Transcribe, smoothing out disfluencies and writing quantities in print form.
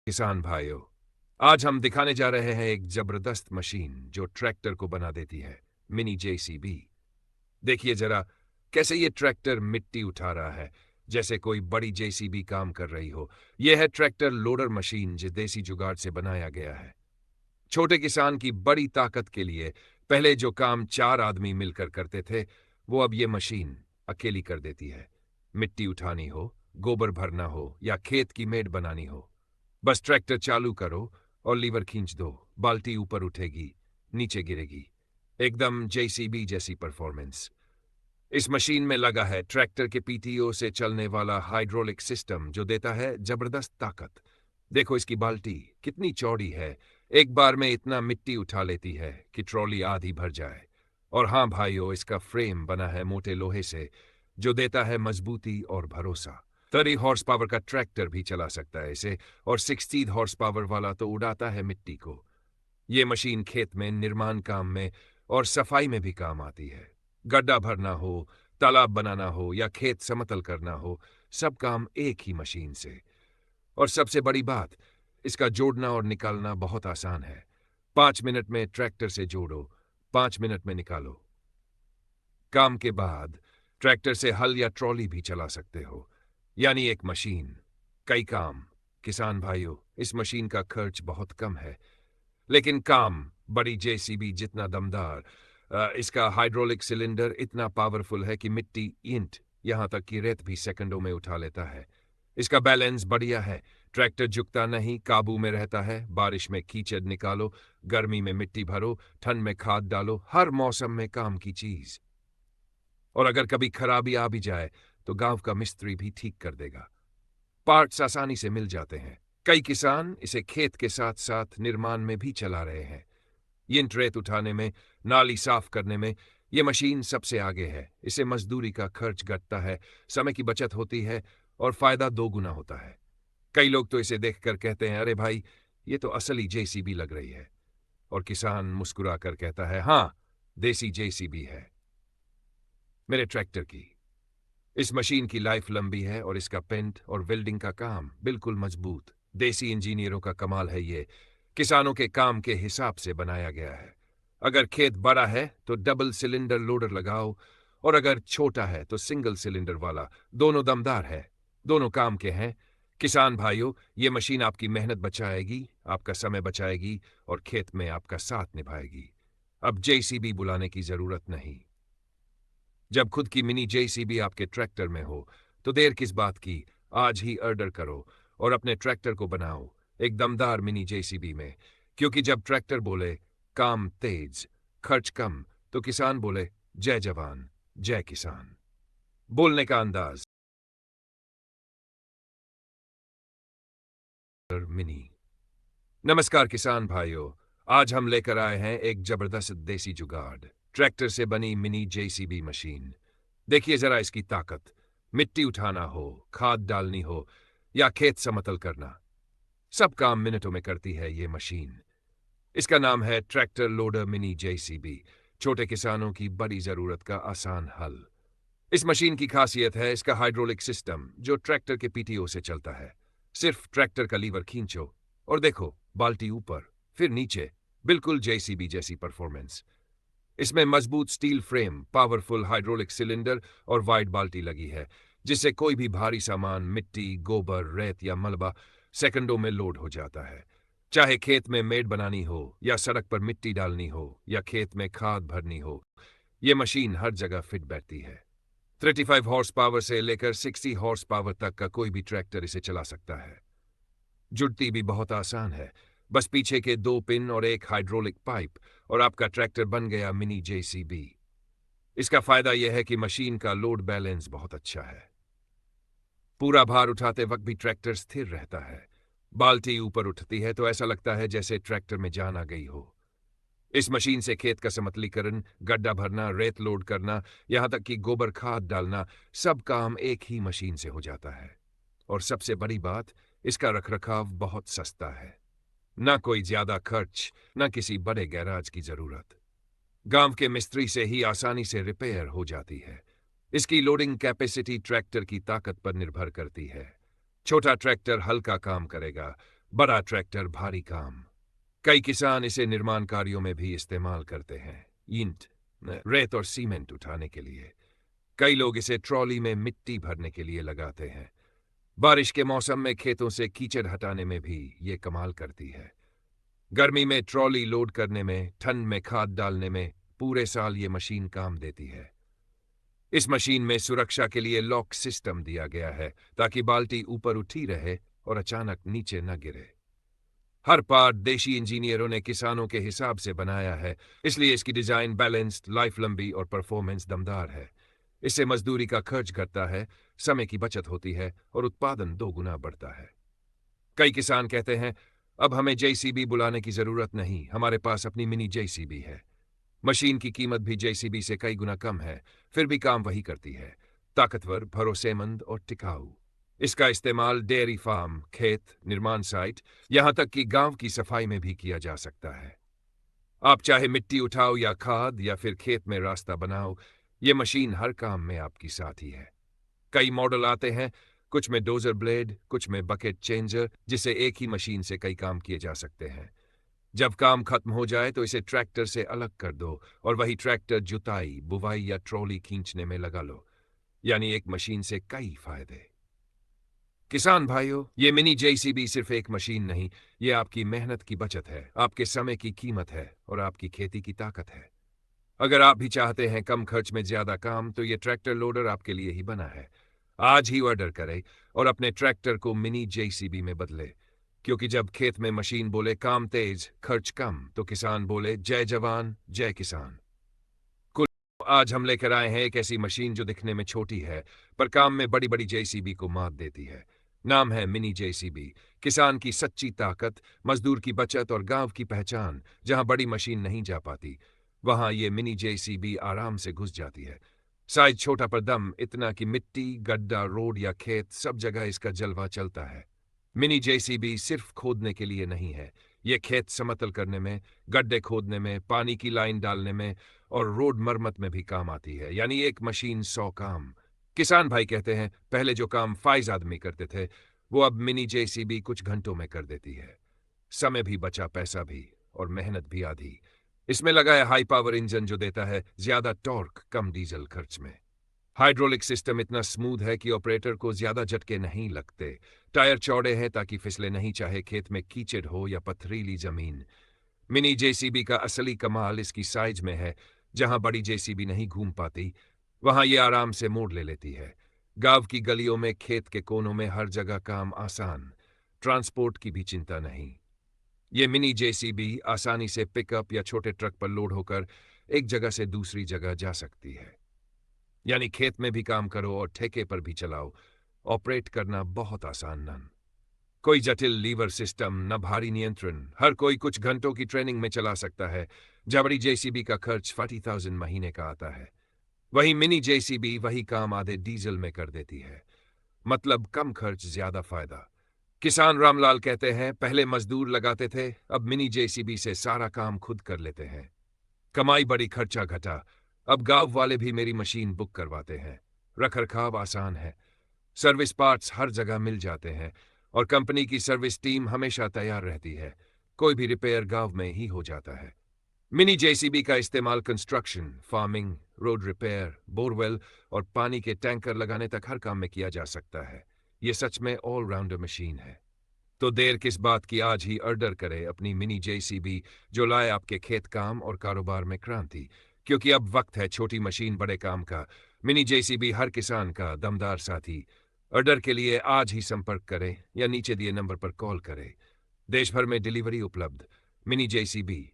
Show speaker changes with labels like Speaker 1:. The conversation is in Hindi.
Speaker 1: किसान भाइयों, आज हम दिखाने जा रहे हैं एक जबरदस्त मशीन जो ट्रैक्टर को बना देती है, मिनी जेसीबी। देखिए जरा कैसे ये ट्रैक्टर मिट्टी उठा रहा है, जैसे कोई बड़ी जेसीबी काम कर रही हो। यह है ट्रैक्टर लोडर मशीन जो देसी जुगाड़ से बनाया गया है। छोटे किसान की बड़ी ताकत के लिए पहले जो काम 4 आदमी मिलकर करते थे, वो अब ये मशीन अकेली कर देती है। मिट्टी उठानी हो, गोबर भरना हो या खेत की मेड़ बनानी हो, बस ट्रैक्टर चालू करो और लीवर खींच दो, बाल्टी ऊपर उठेगी, नीचे गिरेगी। एकदम जेसीबी जैसी परफॉर्मेंस। इस मशीन में लगा है ट्रैक्टर के पीटीओ से चलने वाला हाइड्रोलिक सिस्टम जो देता है जबरदस्त ताकत। देखो इसकी बाल्टी कितनी चौड़ी है, एक बार में इतना मिट्टी उठा लेती है कि ट्रॉली आधी भर जाए। और हाँ भाइयों, इसका फ्रेम बना है मोटे लोहे से जो देता है मजबूती और भरोसा। 30 हॉर्स पावर का ट्रैक्टर भी चला सकता है इसे, और 60 हॉर्स पावर वाला तो उड़ाता है मिट्टी को। ये मशीन खेत में, निर्माण काम में और सफाई में भी काम आती है। गड्ढा भरना हो, तालाब बनाना हो या खेत समतल करना हो, सब काम एक ही मशीन से। और सबसे बड़ी बात, इसका जोड़ना और निकालना बहुत आसान है। 5 मिनट में ट्रैक्टर से जोड़ो, 5 मिनट में निकालो। काम के बाद ट्रैक्टर से हल या ट्रॉली भी चला सकते हो, यानी एक मशीन कई काम। किसान भाइयों, इस मशीन का खर्च बहुत कम है, लेकिन काम बड़ी जेसीबी जितना दमदार। इसका हाइड्रोलिक सिलेंडर इतना पावरफुल है कि मिट्टी, ईंट, यहां तक कि रेत भी सेकंडों में उठा लेता है। इसका बैलेंस बढ़िया है, ट्रैक्टर झुकता नहीं, काबू में रहता है। बारिश में कीचड़ निकालो, गर्मी में मिट्टी भरो, ठंड में खाद डालो, हर मौसम में काम की चीज। और अगर कभी खराबी आ भी जाए तो गांव का मिस्त्री भी ठीक कर देगा। पार्ट्स आसानी से मिल जाते हैं। कई किसान इसे खेत के साथ साथ निर्माण में भी चला रहे हैं। ईंट रेत उठाने में, नाली साफ करने में यह मशीन सबसे आगे है। इससे मजदूरी का खर्च घटता है, समय की बचत होती है और फायदा 2 गुना होता है। कई लोग तो इसे देखकर कहते हैं, अरे भाई, ये तो असली जेसीबी लग रही है। और किसान मुस्कुरा कर कहता है, हाँ, देसी जेसीबी है मेरे ट्रैक्टर की। इस मशीन की लाइफ लंबी है और इसका पेंट और वेल्डिंग का काम बिल्कुल मजबूत। देसी इंजीनियरों का कमाल है ये, किसानों के काम के हिसाब से बनाया गया है। अगर खेत बड़ा है तो डबल सिलेंडर लोडर लगाओ, और अगर छोटा है तो सिंगल सिलेंडर वाला। दोनों दमदार है, दोनों काम के हैं। किसान भाइयों, ये मशीन आपकी मेहनत बचाएगी, आपका समय बचाएगी और खेत में आपका साथ निभाएगी। अब जेसीबी बुलाने की जरूरत नहीं। जब खुद की मिनी जेसीबी आपके ट्रैक्टर में हो तो देर किस बात की, आज ही ऑर्डर करो और अपने ट्रैक्टर को बनाओ एक दमदार मिनी जेसीबी में। क्योंकि जब ट्रैक्टर बोले काम तेज, खर्च कम, तो किसान बोले जय जवान, जय किसान। बोलने का अंदाज मिनी। नमस्कार किसान भाइयों, आज हम लेकर आए हैं एक जबरदस्त देसी जुगाड़, ट्रैक्टर से बनी मिनी जेसीबी मशीन। देखिए जरा इसकी ताकत। मिट्टी उठाना हो, खाद डालनी हो या खेत समतल करना, सब काम मिनटों में करती है ये मशीन। इसका नाम है ट्रैक्टर लोडर मिनी जेसीबी, छोटे किसानों की बड़ी जरूरत का आसान हल। इस मशीन की खासियत है इसका हाइड्रोलिक सिस्टम जो ट्रैक्टर के पीटीओ से चलता है। सिर्फ ट्रैक्टर का लीवर खींचो और देखो, बाल्टी ऊपर, फिर नीचे, बिल्कुल जेसीबी जैसी परफॉर्मेंस। इसमें मजबूत steel frame, powerful hydraulic cylinder और वाइड बाल्टी लगी है, जिससे कोई भी भारी सामान, मिट्टी, गोबर, रेत या मलबा सेकंडों में लोड हो जाता है। चाहे खेत में मेड़ बनानी हो या सड़क पर मिट्टी डालनी हो या खेत में खाद भरनी हो, यह मशीन हर जगह फिट बैठती है। 35 हॉर्स पावर से लेकर 60 हॉर्स पावर तक का कोई भी ट्रैक्टर इसे चला सकता है। जुड़ती भी बहुत आसान है, बस पीछे के 2 पिन और एक हाइड्रोलिक पाइप और आपका ट्रैक्टर बन गया मिनी जेसीबी। इसका फायदा यह है कि मशीन का लोड बैलेंस बहुत अच्छा है। पूरा भार उठाते वक्त भी ट्रैक्टर स्थिर रहता है। बाल्टी ऊपर उठती है तो ऐसा लगता है जैसे ट्रैक्टर में जान आ गई हो। इस मशीन से खेत का समतलीकरण, गड्ढा भरना, रेत लोड करना, यहां तक कि गोबर खाद डालना, सब काम एक ही मशीन से हो जाता है। और सबसे बड़ी बात, इसका रखरखाव बहुत सस्ता है। ना कोई ज्यादा खर्च, ना किसी बड़े गैराज की जरूरत। गांव के मिस्त्री से ही आसानी से रिपेयर हो जाती है। इसकी लोडिंग कैपेसिटी ट्रैक्टर की ताकत पर निर्भर करती है। छोटा ट्रैक्टर हल्का काम करेगा, बड़ा ट्रैक्टर, भारी काम। कई किसान इसे निर्माण कार्यों में भी इस्तेमाल करते हैं, ईंट, रेत और सीमेंट उठाने के लिए। कई लोग इसे ट्रॉली में मिट्टी भरने के लिए लगाते हैं। बारिश के मौसम में खेतों से कीचड़ हटाने में भी ये कमाल करती है। गर्मी में ट्रॉली लोड करने में, ठंड में खाद डालने में, पूरे साल ये मशीन काम देती है। इस मशीन में सुरक्षा के लिए लॉक सिस्टम दिया गया है ताकि बाल्टी ऊपर उठी रहे और अचानक नीचे न गिरे। हर पार्ट देशी इंजीनियरों ने किसानों के हिसाब से बनाया है, इसलिए इसकी डिजाइन बैलेंस्ड, लाइफ लंबी और परफॉर्मेंस दमदार है। इससे मजदूरी का खर्च घटता है, समय की बचत होती है और उत्पादन 2 गुना बढ़ता है। कई किसान कहते हैं, अब हमें जेसीबी बुलाने की जरूरत नहीं, हमारे पास अपनी मिनी जेसीबी है। मशीन की कीमत भी जेसीबी से कई गुना कम है, फिर भी काम वही करती है। ताकतवर, भरोसेमंद और टिकाऊ। इसका इस्तेमाल डेयरी फार्म, खेत, निर्माण साइट, यहां तक कि गांव की सफाई में भी किया जा सकता है। आप चाहे मिट्टी उठाओ या खाद या फिर खेत में रास्ता बनाओ, ये मशीन हर काम में आपकी साथी है। कई मॉडल आते हैं, कुछ में डोजर ब्लेड, कुछ में बकेट चेंजर, जिससे एक ही मशीन से कई काम किए जा सकते हैं। जब काम खत्म हो जाए तो इसे ट्रैक्टर से अलग कर दो और वही ट्रैक्टर जुताई, बुवाई या ट्रॉली खींचने में लगा लो। यानी एक मशीन से कई फायदे। किसान भाइयों, ये मिनी जेसीबी सिर्फ एक मशीन नहीं, ये आपकी मेहनत की बचत है, आपके समय की कीमत है और आपकी खेती की ताकत है। अगर आप भी चाहते हैं कम खर्च में ज्यादा काम, तो ये ट्रैक्टर लोडर आपके लिए ही बना है। आज ही ऑर्डर करें और अपने ट्रैक्टर को मिनी जेसीबी में बदले, क्योंकि जब खेत में मशीन बोले काम तेज, खर्च कम, तो किसान बोले जय जवान, जय किसान। कुल आज हम लेकर आए हैं एक ऐसी मशीन जो दिखने में छोटी है, पर काम में बड़ी बड़ी जेसीबी को मात देती है। नाम है मिनी जेसीबी। किसान की सच्ची ताकत, मजदूर की बचत और गांव की पहचान। जहां बड़ी मशीन नहीं जा पाती, वहां ये मिनी जेसीबी आराम से घुस जाती है। साइज छोटा पर दम इतना कि मिट्टी, गड्ढा, रोड या खेत, सब जगह इसका जलवा चलता है। मिनी जेसीबी सिर्फ खोदने के लिए नहीं है, ये खेत समतल करने में, गड्ढे खोदने में, पानी की लाइन डालने में और रोड मरम्मत में भी काम आती है। यानी एक मशीन 100 काम। किसान भाई कहते हैं, पहले जो काम 5 आदमी करते थे, वो अब मिनी जेसीबी कुछ घंटों में कर देती है। समय भी बचा, पैसा भी, और मेहनत भी आधी। इसमें लगा है हाई पावर इंजन जो देता है ज्यादा टॉर्क कम डीजल खर्च में। हाइड्रोलिक सिस्टम इतना स्मूथ है कि ऑपरेटर को ज्यादा झटके नहीं लगते। टायर चौड़े हैं ताकि फिसले नहीं, चाहे खेत में कीचड़ हो या पथरीली जमीन। मिनी जेसीबी का असली कमाल इसकी साइज में है। जहां बड़ी जेसीबी नहीं घूम पाती, वहां ये आराम से मोड़ ले लेती है। गांव की गलियों में, खेत के कोनों में, हर जगह काम आसान। ट्रांसपोर्ट की भी चिंता नहीं। ये मिनी जेसीबी आसानी से पिकअप या छोटे ट्रक पर लोड होकर एक जगह से दूसरी जगह जा सकती है। यानी खेत में भी काम करो और ठेके पर भी चलाओ, ऑपरेट करना बहुत आसान। नन कोई जटिल लीवर सिस्टम, न भारी नियंत्रण, हर कोई कुछ घंटों की ट्रेनिंग में चला सकता है। जबड़ी जेसीबी का खर्च 40,000 महीने का आता है, वही मिनी जेसीबी वही काम आधे डीजल में कर देती है। मतलब कम खर्च, ज्यादा फायदा। किसान रामलाल कहते हैं, पहले मजदूर लगाते थे, अब मिनी जेसीबी से सारा काम खुद कर लेते हैं। कमाई बड़ी, खर्चा घटा। अब गांव वाले भी मेरी मशीन बुक करवाते हैं। रखरखाव आसान है, सर्विस पार्ट्स हर जगह मिल जाते हैं और कंपनी की सर्विस टीम हमेशा तैयार रहती है। कोई भी रिपेयर गांव में ही हो जाता है। मिनी जेसीबी का इस्तेमाल construction, farming, road repair, borewell और पानी के टैंकर लगाने तक हर काम में किया जा सकता है। ये सच में ऑलराउंडर मशीन है। तो देर किस बात की, आज ही ऑर्डर करें अपनी मिनी जेसीबी, जो लाए आपके खेत काम और कारोबार में क्रांति। क्योंकि अब वक्त है छोटी मशीन बड़े काम का। मिनी जेसीबी हर किसान का दमदार साथी। ऑर्डर के लिए आज ही संपर्क करें या नीचे दिए नंबर पर कॉल करें। देश भर में डिलीवरी उपलब्ध। Mini JCB.